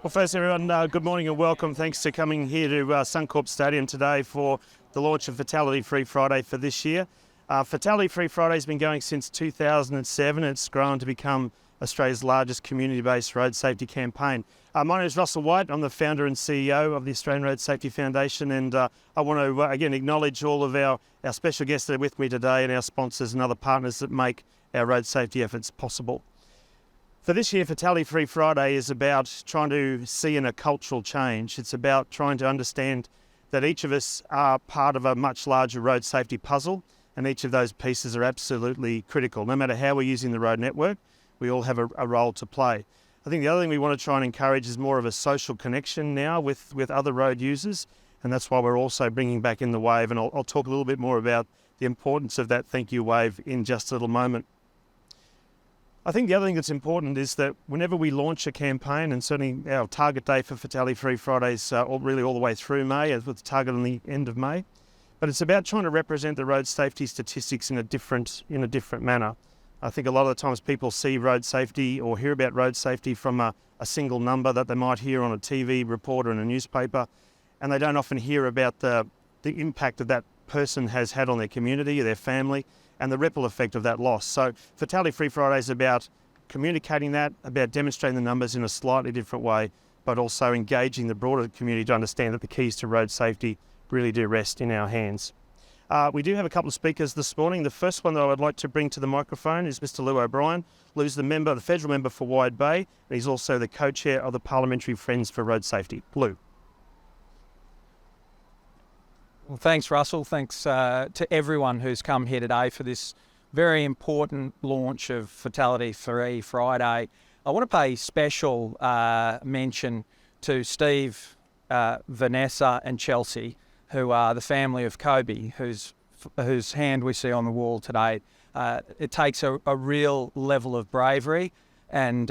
Well, first everyone, good morning and welcome. Thanks for coming here to Suncorp Stadium today for the launch of Fatality Free Friday for this year. Fatality Free Friday has been going since 2007. It's grown to become Australia's largest community-based road safety campaign. My name is Russell White. I'm the founder and CEO of the Australian Road Safety Foundation, and I want to again acknowledge all of our special guests that are with me today and our sponsors and other partners that make our road safety efforts possible. For this year, Fatality Free Friday is about trying to see in a cultural change. It's about trying to understand that each of us are part of a much larger road safety puzzle, and each of those pieces are absolutely critical. No matter how we're using the road network, we all have a role to play. I think the other thing we want to try and encourage is more of a social connection now with other road users, and that's why we're also bringing back in the wave, and I'll talk a little bit more about the importance of that thank you wave in just a little moment. I think the other thing that's important is that whenever we launch a campaign, and certainly our target day for Fatality Free Fridays really all the way through May, with the target on the end of May, but it's about trying to represent the road safety statistics in a different manner. I think a lot of the times people see road safety or hear about road safety from a single number that they might hear on a TV report or in a newspaper, and they don't often hear about the impact that person has had on their community or their family, and the ripple effect of that loss. So Fatality Free Friday is about communicating that, about demonstrating the numbers in a slightly different way, but also engaging the broader community to understand that the keys to road safety really do rest in our hands. We do have a couple of speakers this morning. The first one that I would like to bring to the microphone is Mr. Lou O'Brien. Lou's the federal member for Wide Bay, and he's also the co-chair of the Parliamentary Friends for Road Safety. Lou. Well, thanks, Russell. Thanks to everyone who's come here today for this very important launch of Fatality Free Friday. I want to pay special mention to Steve, Vanessa and Chelsea, who are the family of Kobe, whose hand we see on the wall today. It takes a real level of bravery and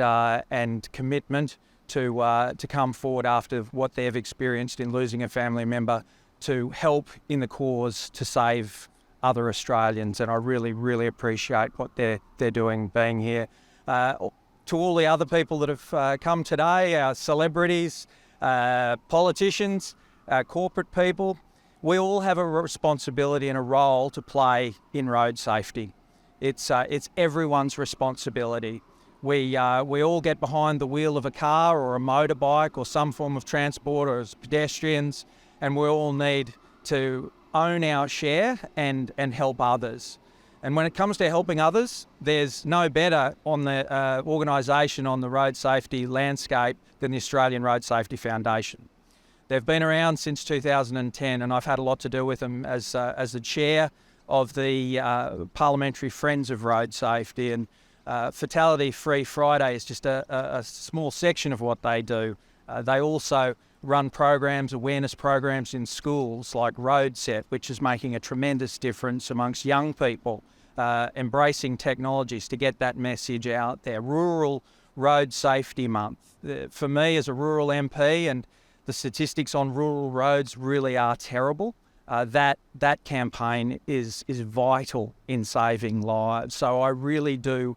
commitment to come forward after what they've experienced in losing a family member, to help in the cause to save other Australians, and I really, really appreciate what they're doing being here. To all the other people that have come today, our celebrities, politicians, corporate people, we all have a responsibility and a role to play in road safety. It's everyone's responsibility. We all get behind the wheel of a car or a motorbike or some form of transport or as pedestrians, and we all need to own our share and help others. And when it comes to helping others, there's no better on the organisation on the road safety landscape than the Australian Road Safety Foundation. They've been around since 2010, and I've had a lot to do with them as the chair of the Parliamentary Friends of Road Safety. And Fatality Free Friday is just a small section of what they do. They also run programs, awareness programs in schools like Road Set, which is making a tremendous difference amongst young people, embracing technologies to get that message out there. Rural Road Safety Month. For me as a rural MP, and the statistics on rural roads really are terrible, that campaign is vital in saving lives. So I really do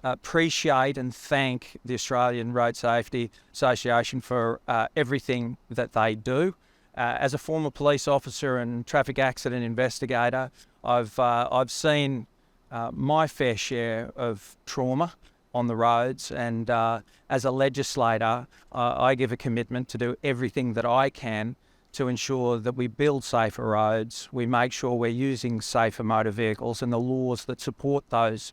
appreciate and thank the Australian Road Safety Association for everything that they do. As a former police officer and traffic accident investigator, I've seen my fair share of trauma on the roads, and as a legislator, I give a commitment to do everything that I can to ensure that we build safer roads, we make sure we're using safer motor vehicles, and the laws that support those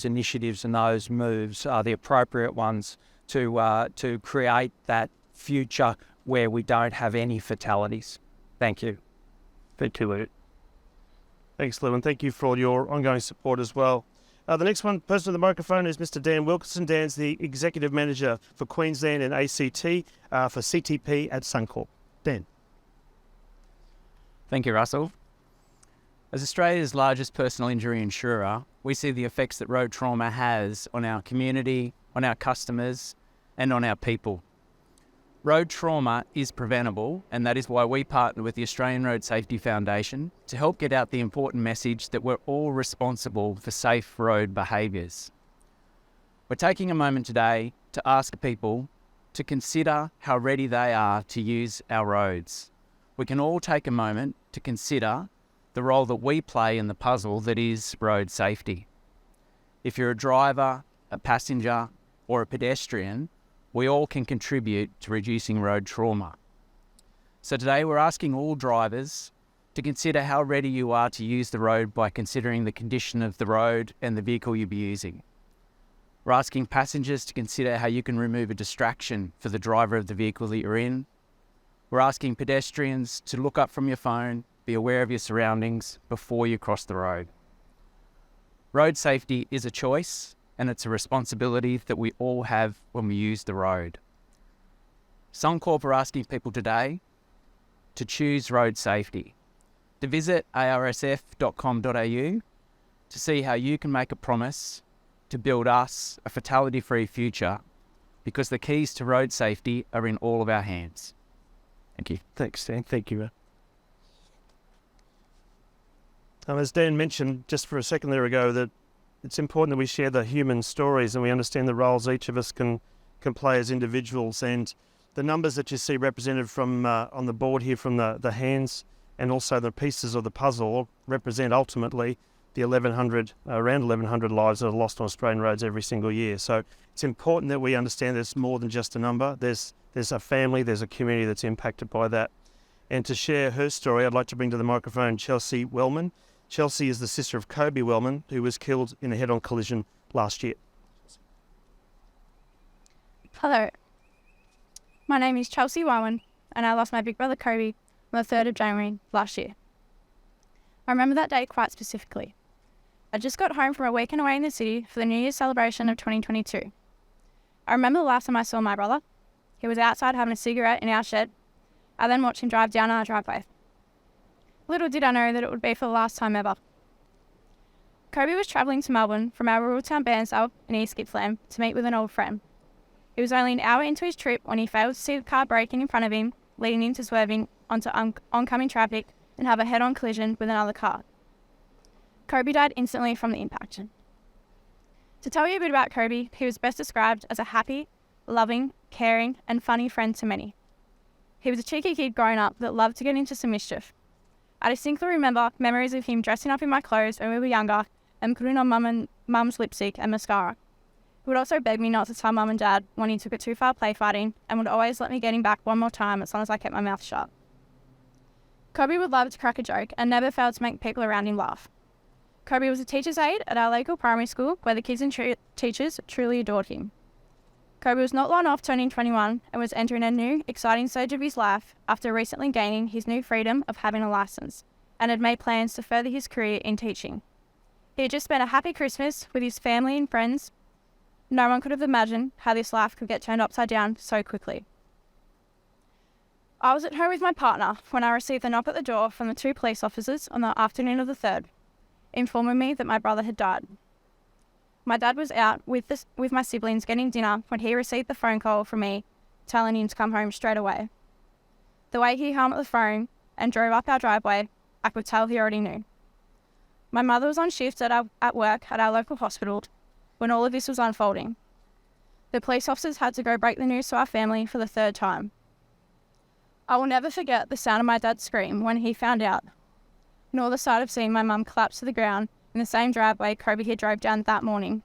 initiatives and those moves are the appropriate ones to create that future where we don't have any fatalities. Thank you. Thank you, Lou. Thanks, Lou, and thank you for all your ongoing support as well. The next person on the microphone is Mr. Dan Wilkinson. Dan's the Executive Manager for Queensland and ACT for CTP at Suncorp. Dan. Thank you, Russell. As Australia's largest personal injury insurer, we see the effects that road trauma has on our community, on our customers, and on our people. Road trauma is preventable, and that is why we partner with the Australian Road Safety Foundation to help get out the important message that we're all responsible for safe road behaviours. We're taking a moment today to ask people, to consider how ready they are to use our roads. We can all take a moment to consider the role that we play in the puzzle that is road safety. If you're a driver, a passenger, or a pedestrian, we all can contribute to reducing road trauma. So today we're asking all drivers to consider how ready you are to use the road by considering the condition of the road and the vehicle you'll be using. We're asking passengers to consider how you can remove a distraction for the driver of the vehicle that you're in. We're asking pedestrians to look up from your phone, be aware of your surroundings before you cross the road. Road safety is a choice, and it's a responsibility that we all have when we use the road. Suncorp are asking people today to choose road safety, to visit arsf.com.au to see how you can make a promise to build us a fatality-free future, because the keys to road safety are in all of our hands. Thank you. Thanks, Dan. Thank you. As Dan mentioned just for a second there ago, that it's important that we share the human stories and we understand the roles each of us can play as individuals. And the numbers that you see represented from on the board here from the hands and also the pieces of the puzzle represent ultimately the around 1,100 lives that are lost on Australian roads every single year. So it's important that we understand there's more than just a number. There's a family, there's a community that's impacted by that. And to share her story, I'd like to bring to the microphone Chelsea Wellman. Chelsea is the sister of Kobe Wellman, who was killed in a head-on collision last year. Hello, my name is Chelsea Wellman, and I lost my big brother Kobe on the 3rd of January last year. I remember that day quite specifically. I just got home from a weekend away in the city for the New Year's celebration of 2022. I remember the last time I saw my brother. He was outside having a cigarette in our shed. I then watched him drive down our driveway. Little did I know that it would be for the last time ever. Kobe was travelling to Melbourne from our rural town Bairnsdale in East Gippsland to meet with an old friend. He was only an hour into his trip when he failed to see the car braking in front of him, leading him to swerving onto oncoming traffic and have a head-on collision with another car. Kobe died instantly from the impact. To tell you a bit about Kobe, he was best described as a happy, loving, caring and funny friend to many. He was a cheeky kid growing up that loved to get into some mischief. I distinctly remember memories of him dressing up in my clothes when we were younger and putting on mum's lipstick and mascara. He would also beg me not to tell mum and dad when he took it too far play fighting and would always let me get him back one more time as long as I kept my mouth shut. Kobe would love to crack a joke and never failed to make people around him laugh. Kobe was a teacher's aide at our local primary school where the kids and teachers truly adored him. Kobe was not long off turning 21 and was entering a new, exciting stage of his life after recently gaining his new freedom of having a licence and had made plans to further his career in teaching. He had just spent a happy Christmas with his family and friends. No one could have imagined how this life could get turned upside down so quickly. I was at home with my partner when I received a knock at the door from the 2 police officers on the afternoon of the 3rd, informing me that my brother had died. My dad was out with my siblings getting dinner when he received the phone call from me telling him to come home straight away. The way he hung up the phone and drove up our driveway, I could tell he already knew. My mother was on shift at work at our local hospital when all of this was unfolding. The police officers had to go break the news to our family for the 3rd time. I will never forget the sound of my dad's scream when he found out, nor the sight of seeing my mum collapse to the ground in the same driveway Kobe had drove down that morning.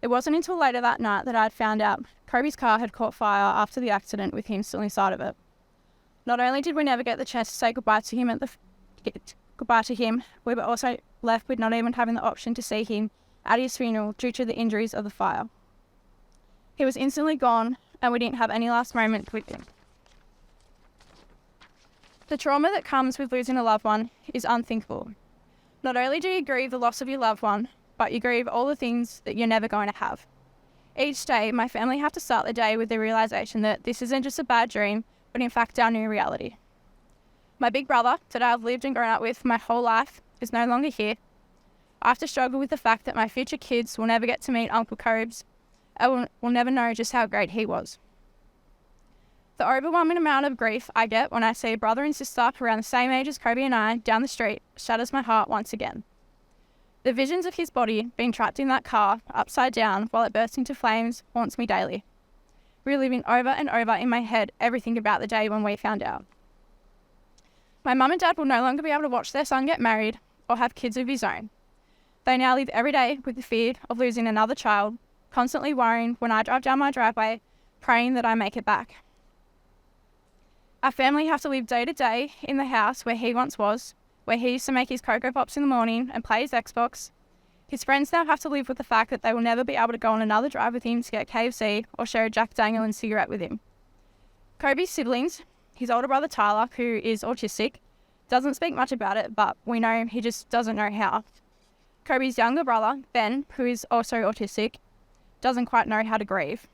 It wasn't until later that night that I had found out Kobe's car had caught fire after the accident with him still inside of it. Not only did we never get the chance to say goodbye to him, we were also left with not even having the option to see him at his funeral due to the injuries of the fire. He was instantly gone and we didn't have any last moment with him. The trauma that comes with losing a loved one is unthinkable. Not only do you grieve the loss of your loved one, but you grieve all the things that you're never going to have. Each day, my family have to start the day with the realisation that this isn't just a bad dream, but in fact our new reality. My big brother, that I've lived and grown up with my whole life, is no longer here. I have to struggle with the fact that my future kids will never get to meet Uncle Cobes and will never know just how great he was. The overwhelming amount of grief I get when I see a brother and sister around the same age as Kobe and I down the street shatters my heart once again. The visions of his body being trapped in that car, upside down, while it bursts into flames, haunts me daily. reliving over and over in my head everything about the day when we found out. My mum and dad will no longer be able to watch their son get married or have kids of his own. They now live every day with the fear of losing another child, constantly worrying when I drive down my driveway, praying that I make it back. Our family have to live day to day in the house where he once was, where he used to make his Cocoa Pops in the morning and play his Xbox. His friends now have to live with the fact that they will never be able to go on another drive with him to get KFC or share a Jack Daniel and cigarette with him. Kobe's siblings, his older brother Tyler, who is autistic, doesn't speak much about it, but we know he just doesn't know how. Kobe's younger brother, Ben, who is also autistic, doesn't quite know how to grieve.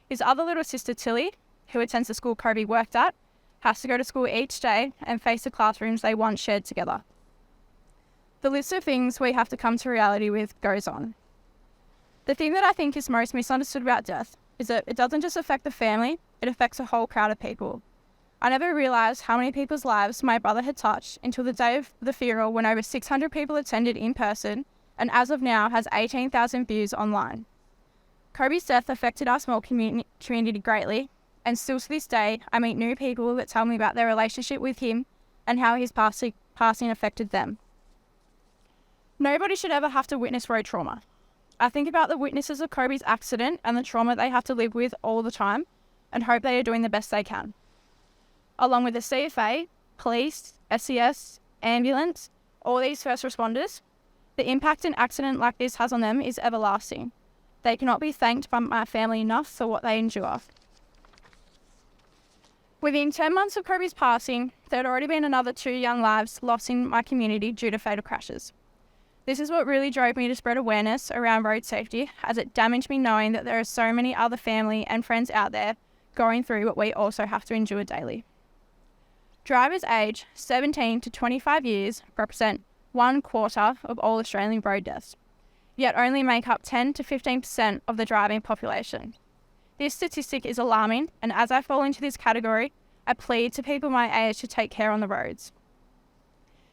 His other little sister Tilly, who attends the school Kobe worked at, has to go to school each day and face the classrooms they once shared together. The list of things we have to come to reality with goes on. The thing that I think is most misunderstood about death is that it doesn't just affect the family, it affects a whole crowd of people. I never realised how many people's lives my brother had touched until the day of the funeral, when over 600 people attended in person and as of now has 18,000 views online. Kobe's death affected our small community greatly, and still to this day I meet new people that tell me about their relationship with him and how his passing affected them. Nobody should ever have to witness road trauma. I think about the witnesses of Kobe's accident and the trauma they have to live with all the time and hope they are doing the best they can. Along with the CFA, police, SES, ambulance, all these first responders, the impact an accident like this has on them is everlasting. They cannot be thanked by my family enough for what they endure. Within 10 months of Kobe's passing, there had already been another 2 young lives lost in my community due to fatal crashes. This is what really drove me to spread awareness around road safety, as it damaged me knowing that there are so many other family and friends out there going through what we also have to endure daily. Drivers aged 17 to 25 years represent 1/4 of all Australian road deaths, yet only make up 10 to 15% of the driving population. This statistic is alarming, and as I fall into this category, I plead to people my age to take care on the roads.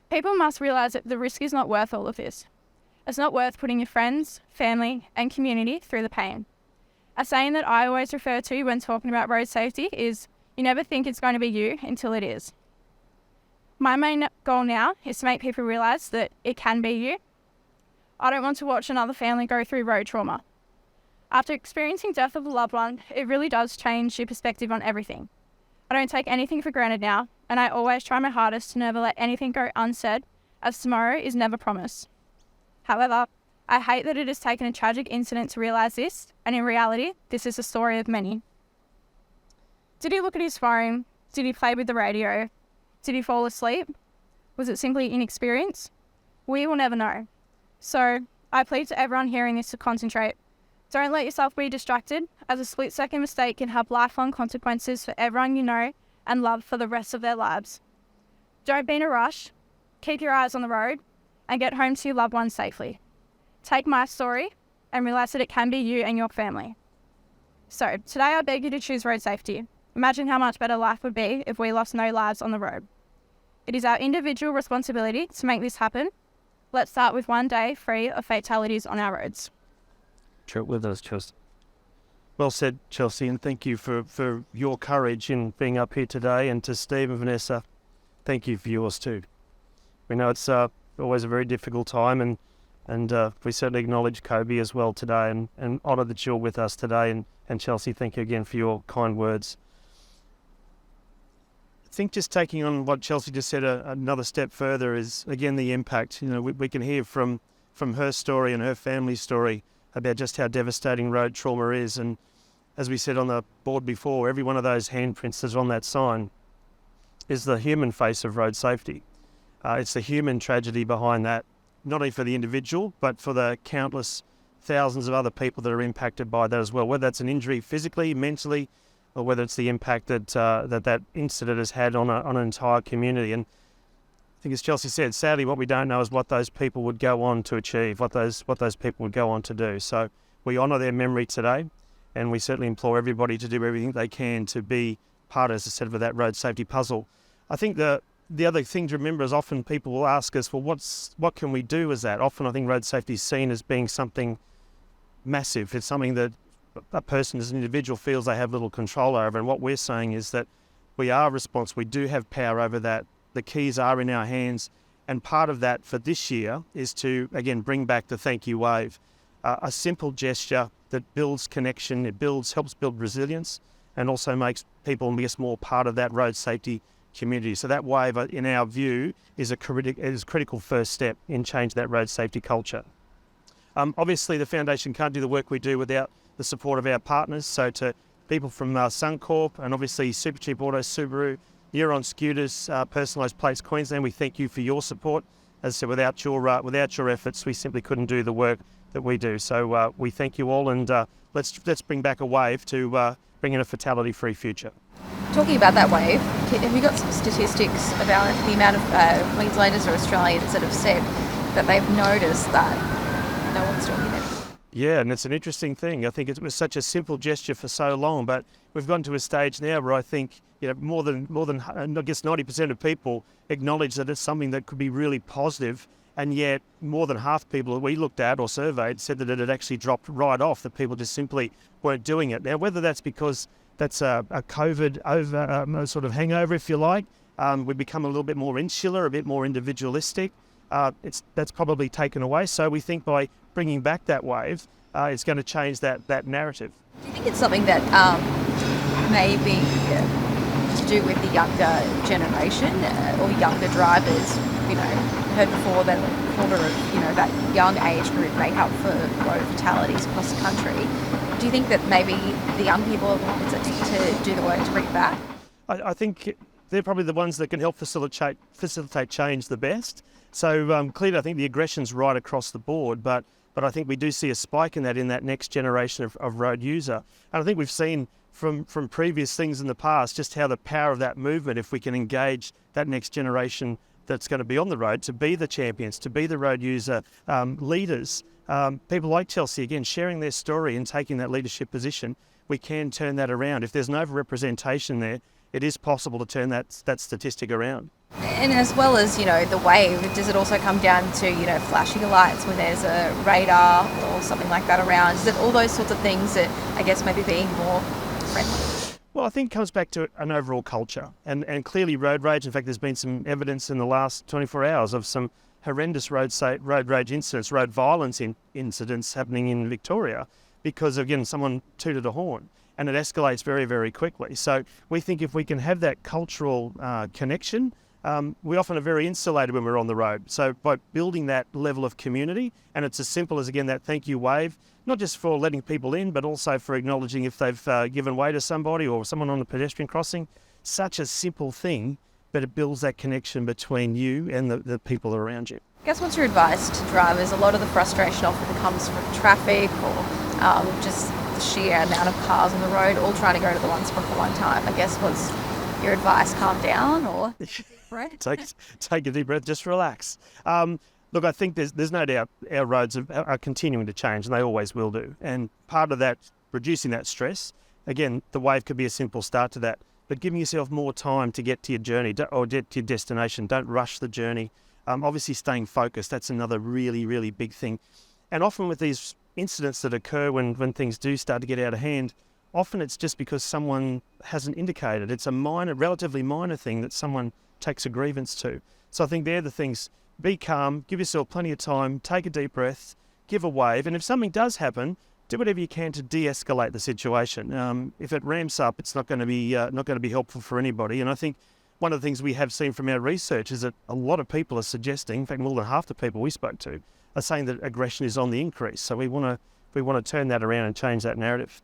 People must realise that the risk is not worth all of this. It's not worth putting your friends, family and community through the pain. A saying that I always refer to when talking about road safety is, you never think it's going to be you until it is. My main goal now is to make people realise that it can be you. I don't want to watch another family go through road trauma. After experiencing death of a loved one, it really does change your perspective on everything. I don't take anything for granted now, and I always try my hardest to never let anything go unsaid, as tomorrow is never promised. However, I hate that it has taken a tragic incident to realise this, and in reality, this is the story of many. Did he look at his phone? Did he play with the radio? Did he fall asleep? Was it simply inexperience? We will never know. So, I plead to everyone hearing this to concentrate. Don't let yourself be distracted, as a split-second mistake can have lifelong consequences for everyone you know and love for the rest of their lives. Don't be in a rush, keep your eyes on the road, and get home to your loved ones safely. Take my story and realise that it can be you and your family. So, today I beg you to choose road safety. Imagine how much better life would be if we lost no lives on the road. It is our individual responsibility to make this happen. Let's start with one day free of fatalities on our roads. True with us, Chelsea. Well said, Chelsea, and thank you for your courage in being up here today. And to Steve and Vanessa, thank you for yours too. We know it's always a very difficult time, and we certainly acknowledge Kobe as well today, and honour that you're with us today. And Chelsea, thank you again for your kind words. I think just taking on what Chelsea just said another step further is, again, the impact. You know, we can hear from her story and her family's story about just how devastating road trauma is. And as we said on the board before, every one of those handprints that's on that sign is the human face of road safety. It's the human tragedy behind that, not only for the individual, but for the countless thousands of other people that are impacted by that as well, whether that's an injury physically, mentally, or whether it's the impact that incident has had on an entire community. And I think, as Chelsea said, sadly, what we don't know is what those people would go on to achieve, what those people would go on to do. So we honour their memory today, and we certainly implore everybody to do everything they can to be part, as I said, of that road safety puzzle. I think the other thing to remember is often people will ask us, well, what can we do as that? Often I think road safety is seen as being something massive. It's something that a person as an individual feels they have little control over. And what we're saying is that we are responsible. We do have power over that. The keys are in our hands. And part of that for this year is to, again, bring back the thank you wave. A simple gesture that builds connection, helps build resilience, and also makes people, I guess, more part of that road safety community. So that wave, in our view, is a critical first step in changing that road safety culture. Obviously, the Foundation can't do the work we do without the support of our partners. So to people from Suncorp and obviously Supercheap Auto, Subaru, Neuron Scooters, Personalised Plates Queensland, we thank you for your support. As I said, without your efforts, we simply couldn't do the work that we do. So we thank you all, and let's bring back a wave to bring in a fatality-free future. Talking about that wave, have you got some statistics about the amount of Queenslanders or Australians that have said that they've noticed that no one's doing it? Yeah, and it's an interesting thing. I think it was such a simple gesture for so long, but we've gotten to a stage now where I think more than I guess 90% of people acknowledge that it's something that could be really positive, and yet more than half the people that we looked at or surveyed said that it had actually dropped right off, that people just simply weren't doing it. Now, whether that's because that's a COVID sort of hangover, if you like, we've become a little bit more insular, a bit more individualistic. That's probably taken away. So we think by bringing back that wave, it's going to change that narrative. Do you think it's something that may be to do with the younger generation or younger drivers? Heard before that a quarter of that young age group make up for road fatalities across the country. Do you think that maybe the young people are the ones that need to do the work to bring it back? I think they're probably the ones that can help facilitate change the best. So clearly I think the aggression's right across the board, but I think we do see a spike in that next generation of road user. And I think we've seen from previous things in the past just how the power of that movement, if we can engage that next generation that's going to be on the road to be the champions, to be the road user leaders, people like Chelsea, again, sharing their story and taking that leadership position, we can turn that around. If there's an overrepresentation there, it is possible to turn that statistic around. And as well as, the wave, does it also come down to, flashing lights when there's a radar or something like that around? Is it all those sorts of things that, I guess, maybe being more friendly? Well, I think it comes back to an overall culture and clearly road rage. In fact, there's been some evidence in the last 24 hours of some horrendous road rage incidents, road violence incidents happening in Victoria because, again, someone tooted a horn, and it escalates very, very quickly. So we think if we can have that cultural connection, we often are very insulated when we're on the road. So by building that level of community, and it's as simple as, again, that thank you wave, not just for letting people in, but also for acknowledging if they've given way to somebody or someone on the pedestrian crossing. Such a simple thing, but it builds that connection between you and the people around you. I guess what's your advice to drivers? A lot of the frustration often comes from traffic or just the sheer amount of cars on the road, all trying to go to the one spot at one time. I guess what's your advice? Calm down or right? Take a deep breath, just relax. Look, I think there's no doubt our roads are continuing to change, and they always will do. And part of that, reducing that stress, again, the wave could be a simple start to that, but giving yourself more time to get to your journey or get to your destination. Don't rush the journey. Obviously, staying focused, that's another really, really big thing. And often with these incidents that occur when things do start to get out of hand, often it's just because someone hasn't indicated. It's a relatively minor thing that someone takes a grievance to. So I think they're the things. Be calm, give yourself plenty of time, take a deep breath, give a wave, and if something does happen, do whatever you can to de-escalate the situation. If it ramps up, it's not going to be helpful for anybody. And I think one of the things we have seen from our research is that a lot of people are suggesting, in fact, more than half the people we spoke to, are saying that aggression is on the increase. So we want to turn that around and change that narrative.